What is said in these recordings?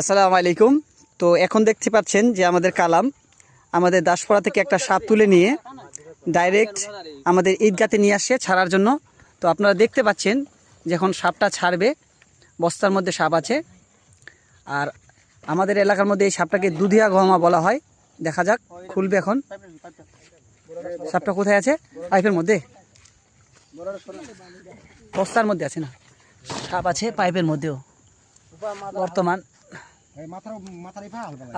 আসসালামু আলাইকুম। তো এখন দেখতে পাচ্ছেন যে আমাদের কালাম আমাদের দাসপাড়া থেকে একটা সাপ তুলে নিয়ে ডাইরেক্ট আমাদের ঈদগাতে নিয়ে আসছে ছাড়ার জন্য। তো আপনারা দেখতে পাচ্ছেন যখন সাপটা ছাড়বে, বস্তার মধ্যে সাপ আছে। আর আমাদের এলাকার মধ্যে এই সাপটাকে দুধিয়া গহমা বলা হয়। দেখা যাক, খুলবে এখন। সাপটা কোথায় আছে? পাইপের মধ্যে, বস্তার মধ্যে আছে না, সাপ আছে পাইপের মধ্যেও। বর্তমান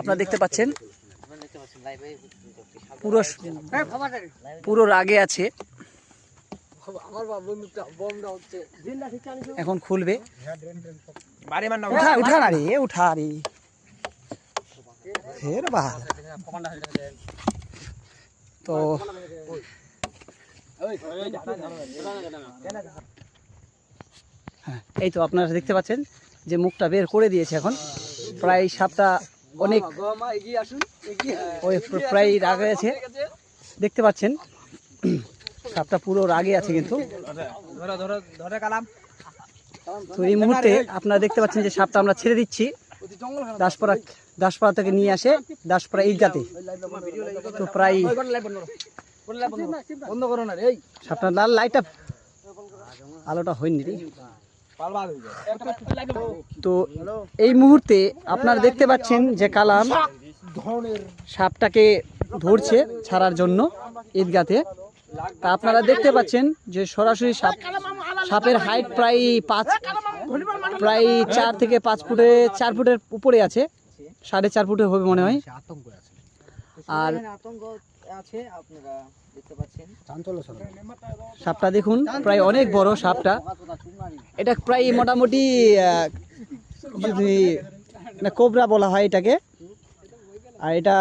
আপনারা দেখতে পাচ্ছেন পুরো রাগে আছে। এখন খুলবে। উঠা না রে, উঠা রে। তো হ্যাঁ, এই তো আপনারা দেখতে পাচ্ছেন যে মুখটা বের করে দিয়েছে। এখন প্রায় সাপটা অনেক প্রায় রাগে আছে, দেখতে পাচ্ছেন সাপটা পুরো রাগে আছে। কিন্তু তো এই মুহূর্তে আপনারা দেখতে পাচ্ছেন যে সাপটা আমরা ছেড়ে দিচ্ছি। দাসপাড়া থেকে নিয়ে আসে দাসপাড়া ঈদগাতে। তো প্রায় সাপটা লাল লাইটটা আলোটা হয়নি রে। তো এই মুহূর্তে আপনারা দেখতে পাচ্ছেন যে কালাম সাপটাকে ধরছে ছাড়ার জন্য ঈদগাতে। তা আপনারা দেখতে পাচ্ছেন যে সরাসরি সাপের হাইট প্রায় 4 থেকে 5 ফুটে 4 ফুটের উপরে আছে, 4.5 ফুটের হবে মনে হয়। আর সাপটা দেখুন প্রায় অনেক বড় সাপটা। এটা প্রায় মোটামুটি কোবরা বলা হয় এটাকে। আর এটা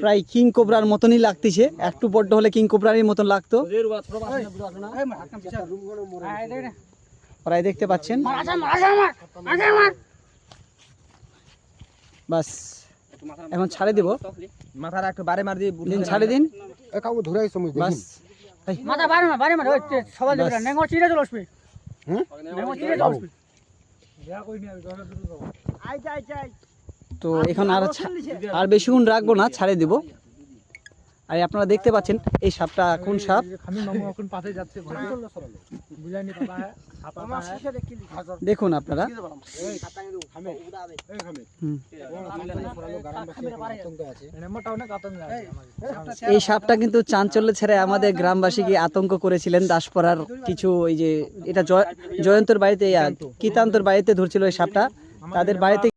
প্রায় কিং কোবরার মতনই লাগতেছে, একটু বড্ড হলে কিং কোবরারই মতন লাগতো। প্রায় দেখতে পাচ্ছেন। বাস এখন ছাড়ে দিব। মাথাটা একটু বারে মার দিয়ে দিন ছাড়ে দিন। বাস মাথা বারে মার বারে মার ওই সবাই দেবে নেঙ্গো চিড়ে চলে আসবে। নেঙ্গো চিড়ে চলে আসবে। আই যাই যাই। তো এখন আর বেশিক্ষণ রাখবো না, ছাড়ে দিব। আর আপনারা দেখতে পাচ্ছেন এই সাপটা কোন সাপ দেখুন আপনারা। এই সাপটা কিন্তু চাঞ্চল্য ছেড়ে আমাদের গ্রামবাসীকে আতঙ্ক করেছিলেন। দাসপাড়ার কিছু ওই যে এটা জয়ন্তর বাড়িতে, কিতান্তর বাড়িতে ধরছিল এই সাপটা। তাদের বাড়িতে